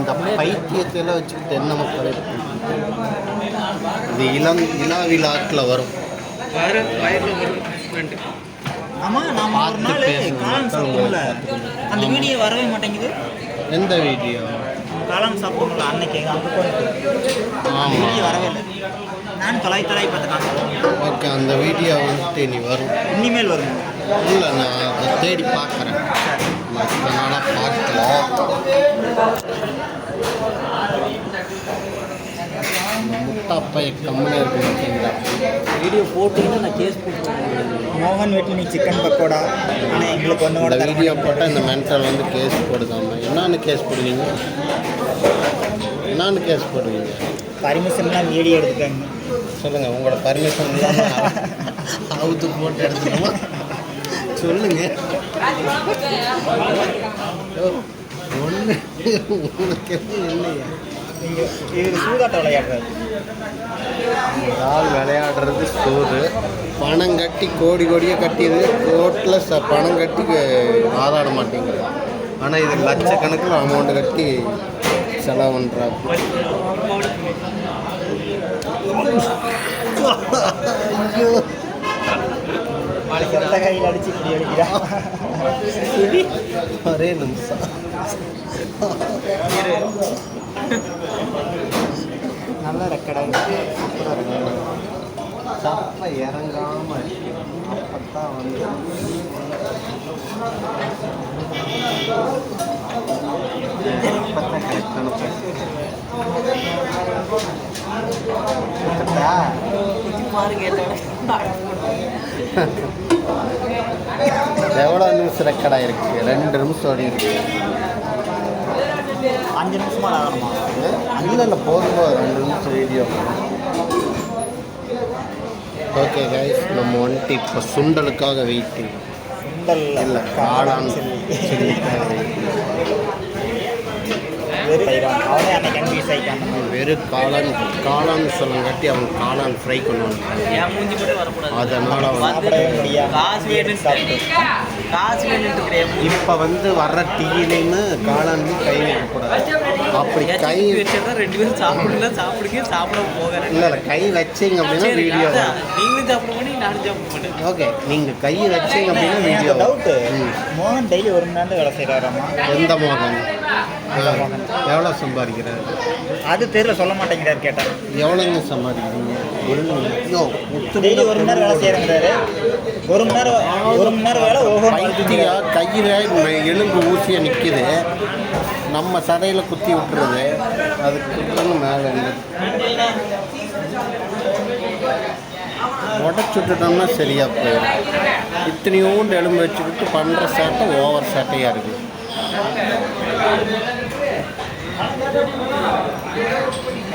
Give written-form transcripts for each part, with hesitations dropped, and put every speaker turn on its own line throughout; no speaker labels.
இந்த பைத்தியத்தையெல்லாம் வச்சுக்கிட்டு என்ன மக்கள் இது இளவிழாக்கில் வரும்.
ஆமாம், நான் ஒரு நாள் காளான் சாப்பிடும்ல, அந்த வீடியோ வரவே மாட்டேங்குது.
எந்த வீடியோ?
காளான் சாப்பிடும்ல அன்னைக்கு அங்கே போயிட்டு வீடியோ வரவே இல்லை. நான் தொலை பார்த்துட்டேன்.
ஓகே, அந்த வீடியோ வந்துட்டு இனி வரும், இனிமேல் வரும். இல்லை, நான் அதை தேடி பார்க்குறேன். நான் பார்க்கல. முட்டாப்பைய கம்மியாக இருக்கு பார்த்தீங்களா?
வீடியோ போட்டுக்கிட்டு நான் கேஸ் போட்டுருக்கேன். மோகன் வீட்டில் நீ சிக்கன் பக்கோடா, ஆனால் எங்களுக்கு ஒன்று
இந்த வீடியோ போட்டால் இந்த மென்டல் வந்து கேஸ் போடுதாம. என்னன்னு கேஸ் போடுவீங்க? என்னன்னு கேஸ் போடுவீங்க?
பர்மிஷன்லாம் வீடியோ எடுத்துக்காங்க.
சொல்லுங்கள், உங்களோட பர்மிஷன் இல்லாமல் அவுத்து போட்டு எடுத்துக்கோமா? சொல்லுங்கள். ஒன்று உங்களுக்கு இல்லையா?
இது சூதாட்டம் விளையாடுறது.
ஆள் விளையாடுறது சோறு. பணம் கட்டி கோடி கோடியாக கட்டியது கோர்ட்டில் பணம் கட்டி ஆதாட மாட்டேங்குது. ஆனால் இது லட்சக்கணக்கில் அமௌண்ட்டு கட்டி செலவு பண்ணுறாங்க. ஐயோ,
சொந்த கையில் அடிச்சு இப்படி அடிக்கிறா.
ஒரே நிமிஷம்.
நல்ல ரெக்கடாக
சப்பை இறங்காமல் அப்பத்தான் வந்து எவ்வளோ நிமிஷம் ரெக்கார்டாக இருக்குது? 2 நிமிஷம் ஓடி இருக்கு.
5 நிமிஷமா ஆகணுமா?
இல்லை போதும் 2 நிமிஷம் வீடியோ. ஓகே கைஸ், நம்ம வந்துட்டு இப்போ சுண்டலுக்காக வெயிட்டிங்.
சுண்டல்
இல்லை, காளான் சில்லிக்காக வெயிட்டிங்.
அவனே அன்னைக்கு கன்ஃபியூஸ் ஆகிட்டான்.
வெறும் காளான் சொல்லங்காட்டி அவன் காளான் ஃப்ரை பண்ணுவாங்க. அதனால் இப்போ வந்து வர்ற டீலேன்னு காளான் கை வைக்கக்கூடாது. அப்படி கை
வச்சா 2 பேரும் சாப்பிட போக
இல்லை கை வச்சிங்க அப்படின்னா வீடியோ
நீங்களும் சாப்பிட மாட்டீங்க, நானும் சாப்பிட மாட்டேன்.
ஓகே, நீங்கள் கை வச்சிங்க அப்படின்னா வீடியோ.
டவுட்டு, மோகன் டெய்லி 1 மணி நேரம் வேலை செய்கிறாராமா?
எந்த மோகன்? எவ்வளோ சம்பாதிக்கிறாரு?
அது தெரியல, சொல்ல மாட்டேங்கிறாரு. கேட்டால்
எவ்வளோங்க சம்பாதிக்கிறீங்க?
டெய்லி 1 மணி நேரம் வேலை செய்கிறாரு. 1 மணி நேரம் வேலை.
கையில் எலும்பு ஊசியாக நிற்கிது, நம்ம சடையில் குத்தி விட்டுறது. அதுக்கு மேலே உடச்சுட்டோம்னா சரியாக போயிடும். இத்தனையோண்டு எலும்பு வச்சுக்கிட்டு பண்ணுற சேட்டை ஓவர் சேட்டையாக இருக்குது.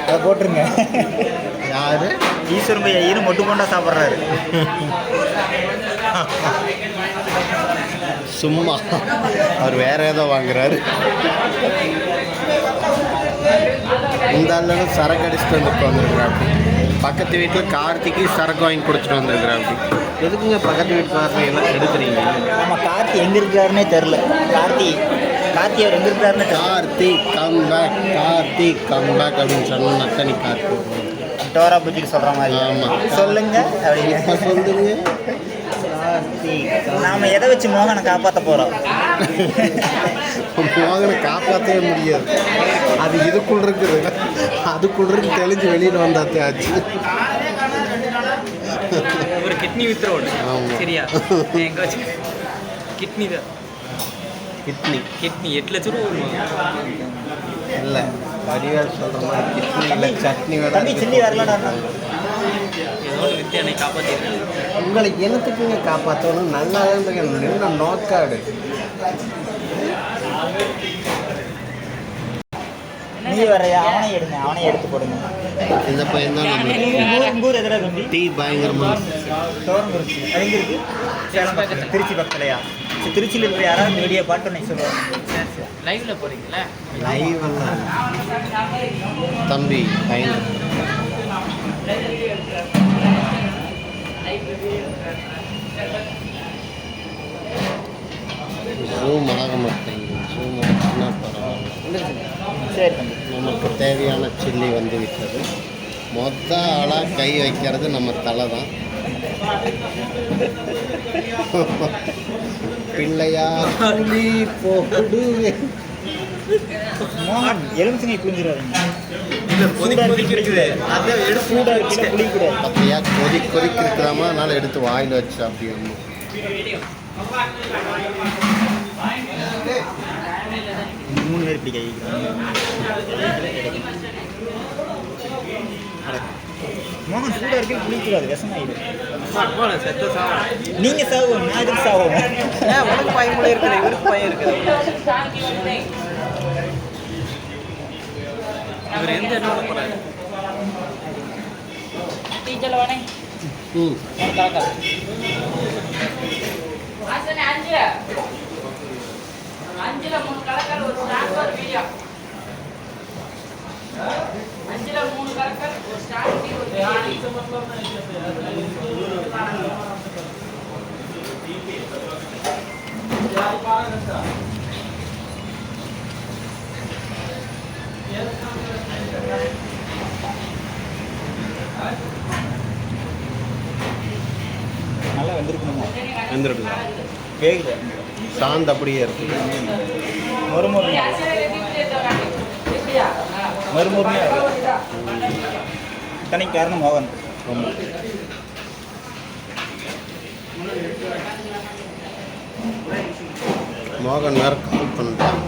அதை போட்டுருங்க.
யார்?
ஈஸ்வரன் பையா ஈரும் மொட்டு கொண்டா சாப்பிட்றாரு.
சும்மா அவர் வேற ஏதோ வாங்குறாரு. இந்த ஆளும் சரக்கு அடிச்சுட்டு வந்துட்டு வந்திருக்கிறாப்பி. பக்கத்து வீட்டில் கார்த்திக்கு சரக்கு வாங்கி கொடுத்துட்டு வந்திருக்கிறாப்பி. எதுக்குங்க பக்கத்து வீட்டுக்காரனை எல்லாம் எடுக்கிறீங்க?
நம்ம கார்த்தி எங்கே இருக்கிறாருன்னே தெரில. கார்த்தி அவர் எங்கே இருக்கிறாருன்னு
கார்த்திக் கம் பேக் அப்படின்னு சொன்ன நத்தனி கார்த்திக்
டோரா பூஜிக்கு சொல்கிற மாதிரி.
ஆமாம்,
சொல்லுங்க அப்படிங்க
சொல்லுங்க.
நாம் எதை வச்சு மோகனை காப்பாற்ற போகிறோம்?
மோகனை காப்பாற்றவே முடியாது. அது இதுக்குள்ள இருக்குது, அதுக்குள்ள இருக்கு தெளிஞ்சு வெளியில் வந்தாத்தே ஆச்சு.
ஒரு கிட்னி வித்துறோம்.
ஆமாம்,
சரியா? எங்கே வச்சு கிட்னி தான். கிட்னி 8 லட்சம் ரூபா
இல்லை. வடிவேல் சொல்கிற மாதிரி கிட்னி இல்லை, சட்னி வேற.
சில்லி வரலடா. ஏதோ ஒரு வித்தியானை காப்பாற்றிருக்கேன்.
உங்களை எனத்துக்குங்க காப்பாற்றணும். நல்லா தான் நின்று நோக்காடு.
நீ வரையா? அவனை எடுத்து போடுங்க.
இந்த பையன் தான் நம்மளுக்கு டீ பயங்கரமாக
தோரங்குறிச்சி. அது எங்கே இருக்குது? சேலம் பக்கத்தில், திருச்சி பக்கத்துலையா? திருச்சியில் இருக்கிற யாராவது வீடியோ பாட்டு சொல்லுவாங்க. லைவில் போகிறீங்களா?
லைவெல்லாம் தம்பி பயங்கர ஜூம் ஆக மாட்டேங்குது. ஜூம் ஆச்சுன்னா பரவாயில்ல.
சரி தம்பி.
நமக்கு தேவையான சில்லி வந்து விட்டது. மொத்த ஆளாக கை வைக்கிறது நம்ம தலை தான். பிள்ளையார் புலி போடு.
மோகன் எலுமிச்சங்கை புரிஞ்சிடாதீங்க.
அப்படியா கொதிக்கிறாம அதனால எடுத்து வாயில் வச்சு அப்படியே
3 பேர் இப்படி கை மோகன் சூடாக இருக்கு குளிக்கூடாது, விஷமாயிடும். நீங்க சாவோம், நான் எதுக்கு சாவோம்? உனக்கு பயம் கூட இருக்குது, இவருக்கு பயம் இருக்குது. இவர் எந்த என்னோட போறாரு? டீச்சர்ல வானே. காக்கா. ஆசனே 5ல 3 கலக்கல் ஒரு ஸ்டார்ட் ஒரு வீடியோ. 5ல 3 கலக்கல் ஒரு ஸ்டார்ட் ஒரு வீடியோ. நல்லா வெந்திருக்கணுமா?
வெந்திருக்குதா?
வேகுது.
சாந்து அப்படியே இருக்குது.
மறுமுறை மறுமுறை தனிக்கு காரணம் மோகன்.
மோகன் வேறு கால் பண்ணுறான்.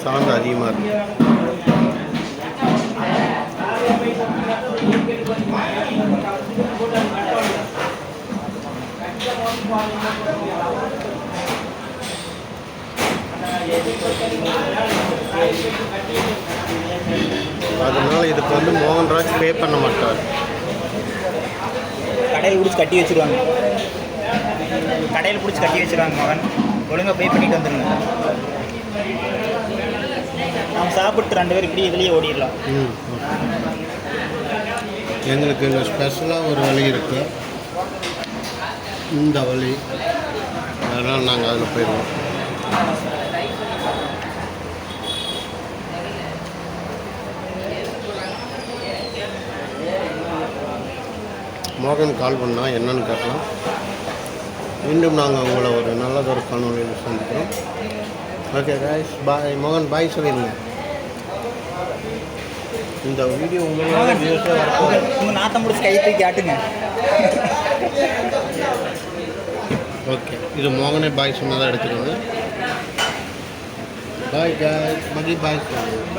சாந்து அதிகமாக இருக்கு. அதனால இதுக்கு வந்து மோகன்ராஜ் பே பண்ண மாட்டார்.
கடையில் பிடிச்சி கட்டி வச்சுருவாங்க. கடையில் பிடிச்சி கட்டி வச்சுருவாங்க. மகன் ஒழுங்காக பே பண்ணிட்டு வந்துடுங்க. நாம் சாப்பிட்டு 2 பேர் இப்படி வெளியே ஓடிடலாம்.
எங்களுக்கு இங்கே ஸ்பெஷலாக ஒரு வழி இருக்குது, இந்த வழி. அதனால் நாங்கள் அதில் போயிடுவோம். மோகன் கால் பண்ணால் என்னன்னு கேட்கலாம். மீண்டும் நாங்கள் உங்களை ஒரு நல்லதொரு காணொலியில் சந்திக்கிறோம். ஓகே காய்ஸ், பாய். மோகன் பாய் சொல்லிடுங்க. இந்த வீடியோ
உங்கள் நாத்தம் முடிச்சு கை தூக்கி ஆட்டுங்க.
ஓகே, இது மோகனே பாய் சொன்னதாக எடுத்துக்கோங்க. பாய் காய்ஸ், மதி பாய் சொல்லுங்கள்.